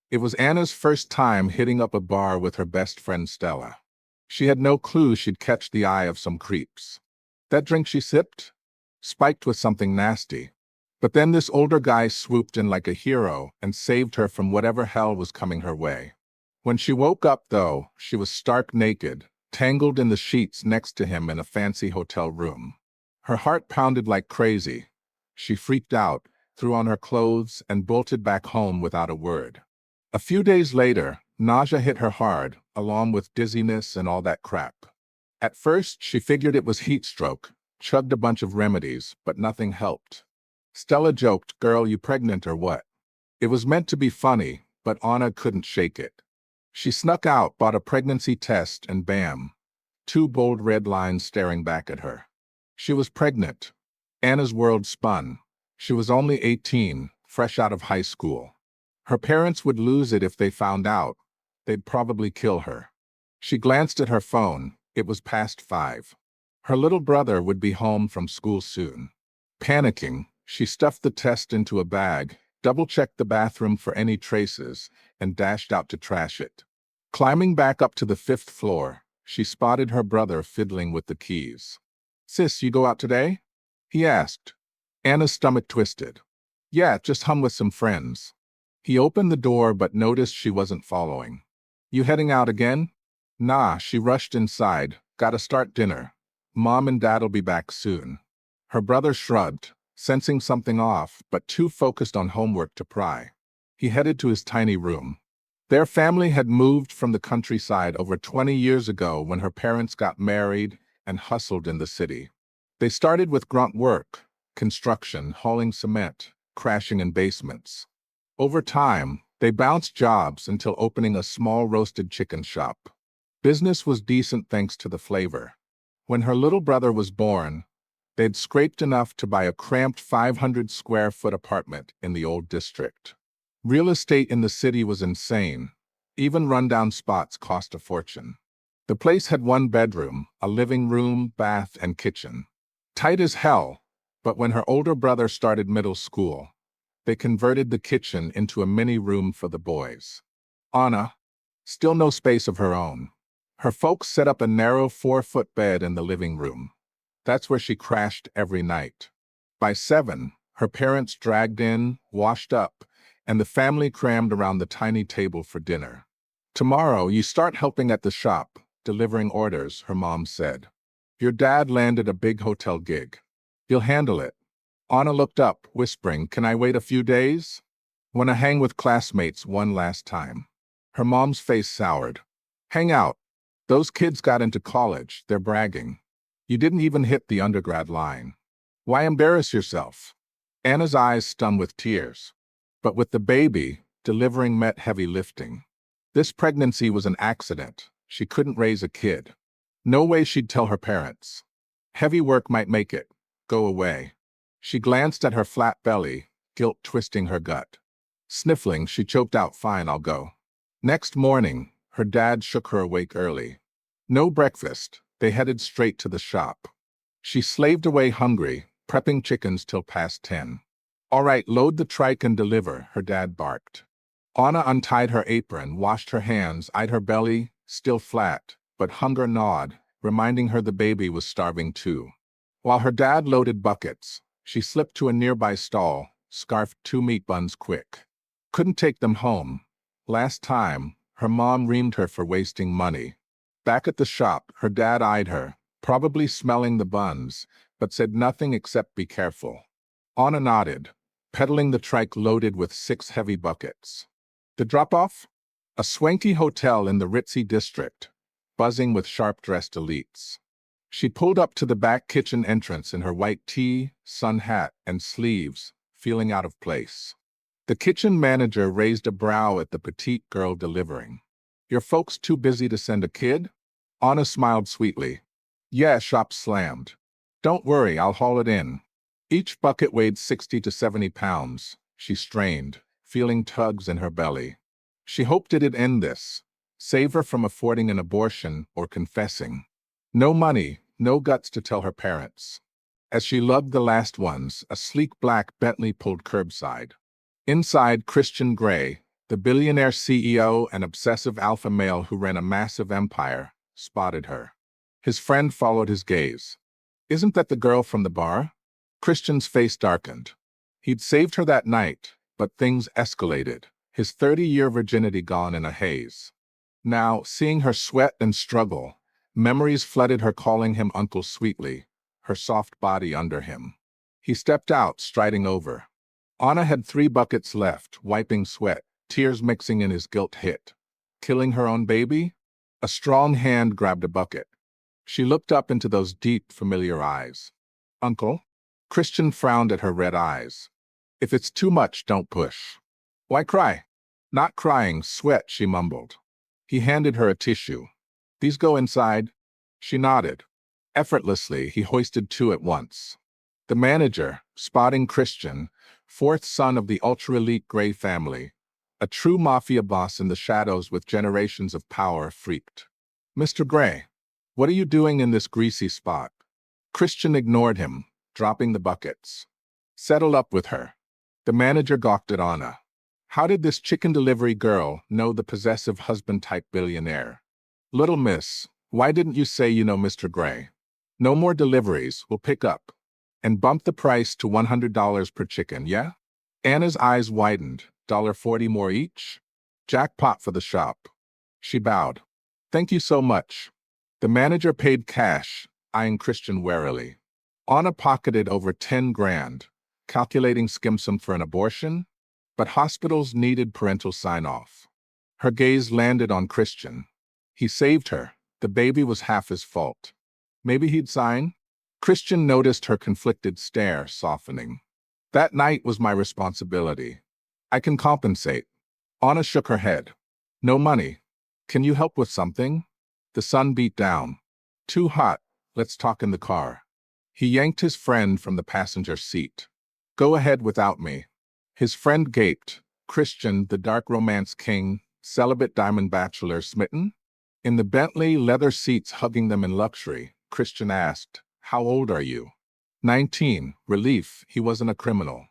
It was Anna's first time hitting up a bar with her best friend Stella. She had no clue she'd catch the eye of some creeps. That drink she sipped? Spiked with something nasty. But then this older guy swooped in like a hero and saved her from whatever hell was coming her way. When she woke up, though, she was stark naked, tangled in the sheets next to him in a fancy hotel room. Her heart pounded like crazy. She freaked out, threw on her clothes, and bolted back home without a word. A few days later, nausea hit her hard, along with dizziness and all that crap. At first, she figured it was heat stroke, chugged a bunch of remedies, but nothing helped. Stella joked, "Girl, you pregnant or what?" It was meant to be funny, but Anna couldn't shake it. She snuck out, bought a pregnancy test, and bam, two bold red lines staring back at her. She was pregnant. Anna's world spun. She was only 18, fresh out of high school. Her parents would lose it if they found out. They'd probably kill her. She glanced at her phone. It was past 5. Her little brother would be home from school soon. Panicking, she stuffed the test into a bag, double-checked the bathroom for any traces, and dashed out to trash it. Climbing back up to the 5th floor, she spotted her brother fiddling with the keys. "Sis, you go out today?" he asked. Anna's stomach twisted. "Yeah, just hung with some friends." He opened the door but noticed she wasn't following. "You heading out again?" "Nah," she rushed inside. "Gotta start dinner. Mom and Dad'll be back soon." Her brother shrugged, sensing something off, but too focused on homework to pry. He headed to his tiny room. Their family had moved from the countryside over 20 years ago when her parents got married and hustled in the city. They started with grunt work, construction, hauling cement, crashing in basements. Over time, they bounced jobs until opening a small roasted chicken shop. Business was decent thanks to the flavor. When her little brother was born, they'd scraped enough to buy a cramped 500-square-foot apartment in the old district. Real estate in the city was insane. Even rundown spots cost a fortune. The place had one bedroom, a living room, bath, and kitchen. Tight as hell, but when her older brother started middle school, they converted the kitchen into a mini room for the boys. Anna, still no space of her own. Her folks set up a narrow 4-foot bed in the living room. That's where she crashed every night. By 7, her parents dragged in, washed up, and the family crammed around the tiny table for dinner. "Tomorrow, you start helping at the shop, delivering orders," her mom said. "Your dad landed a big hotel gig. You'll handle it." Anna looked up, whispering, "Can I wait a few days? Want to hang with classmates one last time." Her mom's face soured. "Hang out. Those kids got into college, they're bragging. You didn't even hit the undergrad line. Why embarrass yourself?" Anna's eyes stung with tears. But with the baby, delivering meant heavy lifting. This pregnancy was an accident. She couldn't raise a kid. No way she'd tell her parents. Heavy work might make it go away. She glanced at her flat belly, guilt twisting her gut. Sniffling, she choked out, "Fine, I'll go." Next morning, her dad shook her awake early. No breakfast. They headed straight to the shop. She slaved away hungry, prepping chickens till past 10. "All right, load the trike and deliver," her dad barked. Anna untied her apron, washed her hands, eyed her belly, still flat, but hunger gnawed, reminding her the baby was starving too. While her dad loaded buckets, she slipped to a nearby stall, scarfed 2 meat buns quick. Couldn't take them home. Last time, her mom reamed her for wasting money. Back at the shop, her dad eyed her, probably smelling the buns, but said nothing except be careful. Anna nodded, pedaling the trike loaded with 6 heavy buckets. The drop-off? A swanky hotel in the ritzy district, buzzing with sharp-dressed elites. She pulled up to the back kitchen entrance in her white tee, sun hat, and sleeves, feeling out of place. The kitchen manager raised a brow at the petite girl delivering. "Your folks too busy to send a kid?" Anna smiled sweetly. "Yeah, shop slammed. Don't worry, I'll haul it in." Each bucket weighed 60 to 70 pounds. She strained, feeling tugs in her belly. She hoped it'd end this, save her from affording an abortion or confessing. No money, no guts to tell her parents. As she lugged the last ones, a sleek black Bentley pulled curbside. Inside, Christian Grey, The billionaire CEO and obsessive alpha male who ran a massive empire spotted her. His friend followed his gaze. Isn't that the girl from the bar? Christian's face darkened. He'd saved her that night, but things escalated, his 30-year virginity gone in a haze. Now, seeing her sweat and struggle, memories flooded her calling him uncle sweetly, her soft body under him. He stepped out, striding over. Anna had 3 buckets left, wiping sweat, tears mixing in his guilt hit. Killing her own baby? A strong hand grabbed a bucket. She looked up into those deep, familiar eyes. Uncle? Christian frowned at her red eyes. If it's too much, don't push. Why cry? Not crying, sweat, she mumbled. He handed her a tissue. These go inside? She nodded. Effortlessly, he hoisted 2 at once. The manager, spotting Christian, 4th son of the ultra-elite Gray family, a true mafia boss in the shadows with generations of power, freaked. Mr. Gray, what are you doing in this greasy spot? Christian ignored him, dropping the buckets. Settle up with her. The manager gawked at Anna. How did this chicken delivery girl know the possessive husband-type billionaire? Little miss, why didn't you say you know Mr. Gray? No more deliveries, we'll pick up. And bump the price to $100 per chicken, yeah? Anna's eyes widened. $1.40 more each? Jackpot for the shop. She bowed. Thank you so much. The manager paid cash, eyeing Christian warily. Anna pocketed over 10 grand, calculating skimsum for an abortion, but hospitals needed parental sign-off. Her gaze landed on Christian. He saved her. The baby was half his fault. Maybe he'd sign? Christian noticed her conflicted stare, softening. That night was my responsibility. I can compensate. Anna shook her head. No money. Can you help with something? The sun beat down. Too hot. Let's talk in the car. He yanked his friend from the passenger seat. Go ahead without me. His friend gaped. Christian, the dark romance king, celibate diamond bachelor, smitten? In the Bentley leather seats hugging them in luxury, Christian asked, how old are you? 19. Relief, he wasn't a criminal.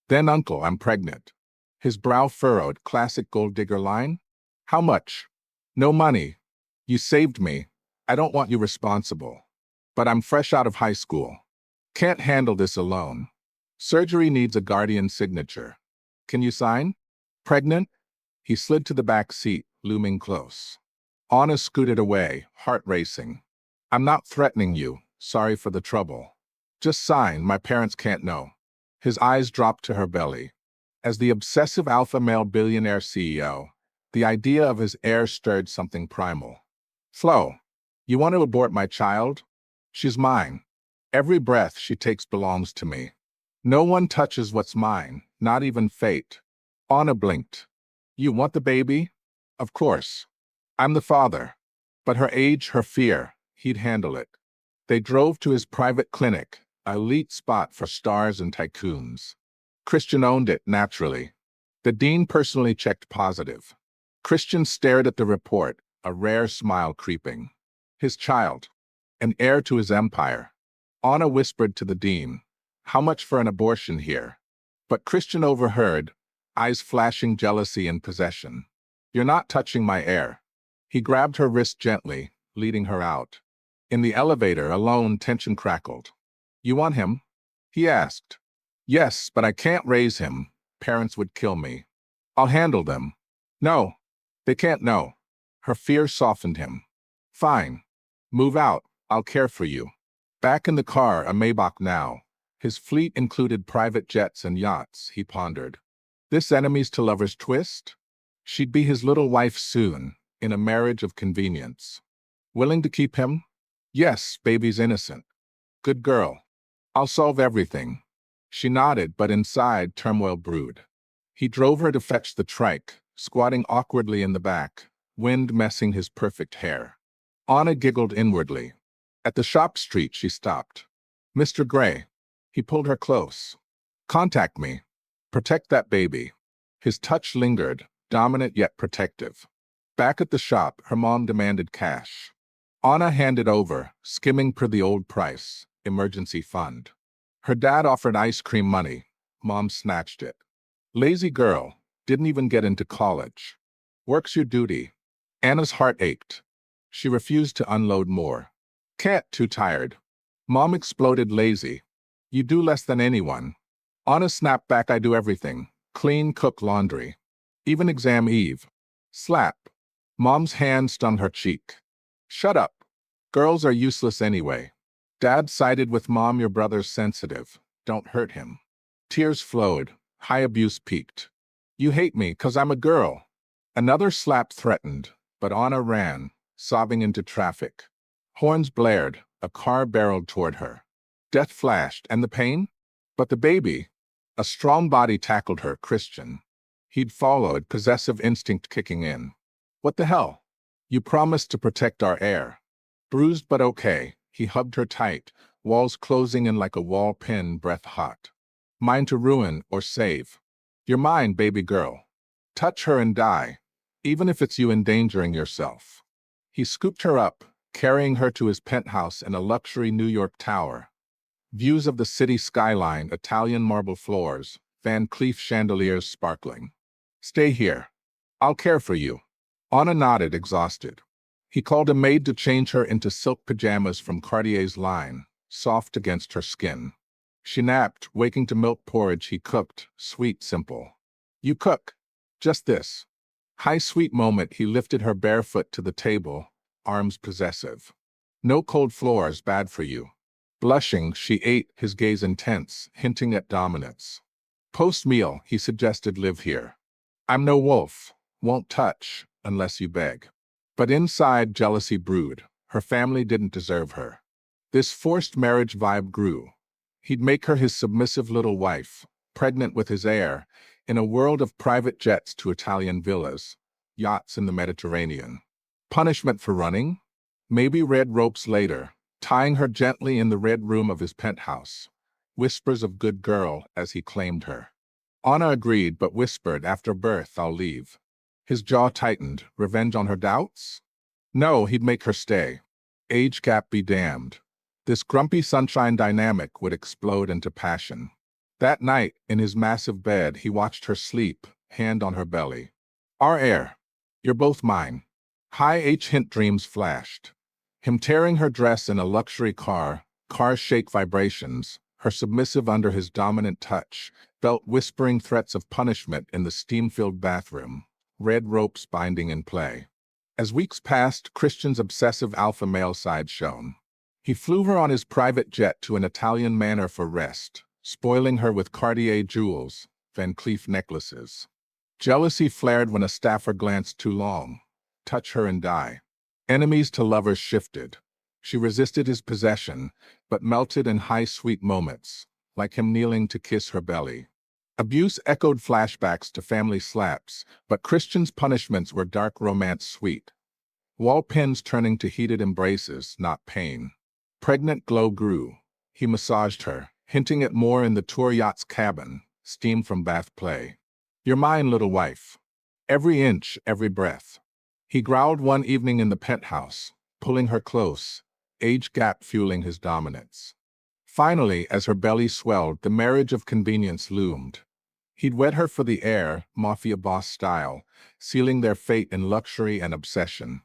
Then uncle, I'm pregnant. His brow furrowed, classic gold digger line. How much? No money. You saved me. I don't want you responsible. But I'm fresh out of high school. Can't handle this alone. Surgery needs a guardian signature. Can you sign? Pregnant? He slid to the back seat, looming close. Anna scooted away, heart racing. I'm not threatening you. Sorry for the trouble. Just sign, my parents can't know. His eyes dropped to her belly. As the obsessive alpha male billionaire CEO, the idea of his heir stirred something primal. Flo, you want to abort my child? She's mine. Every breath she takes belongs to me. No one touches what's mine, not even fate. Anna blinked. You want the baby? Of course. I'm the father. But her age, her fear, he'd handle it. They drove to his private clinic, an elite spot for stars and tycoons. Christian owned it, naturally. The dean personally checked positive. Christian stared at the report, a rare smile creeping. His child. An heir to his empire. Anna whispered to the dean, how much for an abortion here? But Christian overheard, eyes flashing jealousy and possession. You're not touching my heir. He grabbed her wrist gently, leading her out. In the elevator, alone, tension crackled. You want him? He asked. Yes, but I can't raise him. Parents would kill me. I'll handle them. No, they can't know. Her fear softened him. Fine. Move out. I'll care for you. Back in the car, a Maybach now. His fleet included private jets and yachts, he pondered. This enemies to lovers twist? She'd be his little wife soon, in a marriage of convenience. Willing to keep him? Yes, baby's innocent. Good girl. I'll solve everything. She nodded, but inside, turmoil brewed. He drove her to fetch the trike, squatting awkwardly in the back, wind messing his perfect hair. Anna giggled inwardly. At the shop street, she stopped. Mr. Gray. He pulled her close. Contact me. Protect that baby. His touch lingered, dominant yet protective. Back at the shop, her mom demanded cash. Anna handed over, skimming per the old price, emergency fund. Her dad offered ice cream money. Mom snatched it. Lazy girl. Didn't even get into college. Works your duty. Anna's heart ached. She refused to unload more. Can't, too tired. Mom exploded lazy. You do less than anyone. Anna snapped back, I do everything. Clean, cook, laundry. Even exam eve. Slap. Mom's hand stung her cheek. Shut up. Girls are useless anyway. Dad sided with Mom, your brother's sensitive. Don't hurt him. Tears flowed. High abuse peaked. You hate me 'cause I'm a girl. Another slap threatened, but Anna ran, sobbing into traffic. Horns blared, a car barreled toward her. Death flashed, and the pain? But the baby. A strong body tackled her, Christian. He'd followed, possessive instinct kicking in. What the hell? You promised to protect our heir. Bruised but okay, he hugged her tight, walls closing in like a wall pin, breath hot. Mine to ruin or save. You're mine, baby girl. Touch her and die, even if it's you endangering yourself. He scooped her up, carrying her to his penthouse in a luxury New York tower. Views of the city skyline, Italian marble floors, Van Cleef chandeliers sparkling. Stay here. I'll care for you. Anna nodded, exhausted. He called a maid to change her into silk pajamas from Cartier's line, soft against her skin. She napped, waking to milk porridge he cooked, sweet, simple. You cook. Just this. High sweet moment, he lifted her barefoot to the table, arms possessive. No cold floors, bad for you. Blushing, she ate, his gaze intense, hinting at dominance. Post-meal, he suggested, live here. I'm no wolf, won't touch, unless you beg. But inside, jealousy brewed. Her family didn't deserve her. This forced marriage vibe grew. He'd make her his submissive little wife, pregnant with his heir, in a world of private jets to Italian villas, yachts in the Mediterranean. Punishment for running? Maybe red ropes later, tying her gently in the red room of his penthouse. Whispers of good girl as he claimed her. Anna agreed, but whispered, after birth, I'll leave. His jaw tightened. Revenge on her doubts? No, he'd make her stay. Age gap be damned. This grumpy sunshine dynamic would explode into passion. That night, in his massive bed, he watched her sleep, hand on her belly. Our heir. You're both mine. High H hint dreams flashed. Him tearing her dress in a luxury car, cars shake vibrations, her submissive under his dominant touch, felt whispering threats of punishment in the steam-filled bathroom, red ropes binding in play. As weeks passed, Christian's obsessive alpha male side shone. He flew her on his private jet to an Italian manor for rest, spoiling her with Cartier jewels, Van Cleef necklaces. Jealousy flared when a staffer glanced too long. Touch her and die. Enemies to lovers shifted. She resisted his possession, but melted in high sweet moments, like him kneeling to kiss her belly. Abuse echoed flashbacks to family slaps, but Christian's punishments were dark romance sweet. Wall pins turning to heated embraces, not pain. Pregnant glow grew. He massaged her, hinting at more in the tour yacht's cabin, steam from bath play. You're mine, little wife. Every inch, every breath. He growled one evening in the penthouse, pulling her close, age gap fueling his dominance. Finally, as her belly swelled, the marriage of convenience loomed. He'd wed her for the heir, mafia boss style, sealing their fate in luxury and obsession.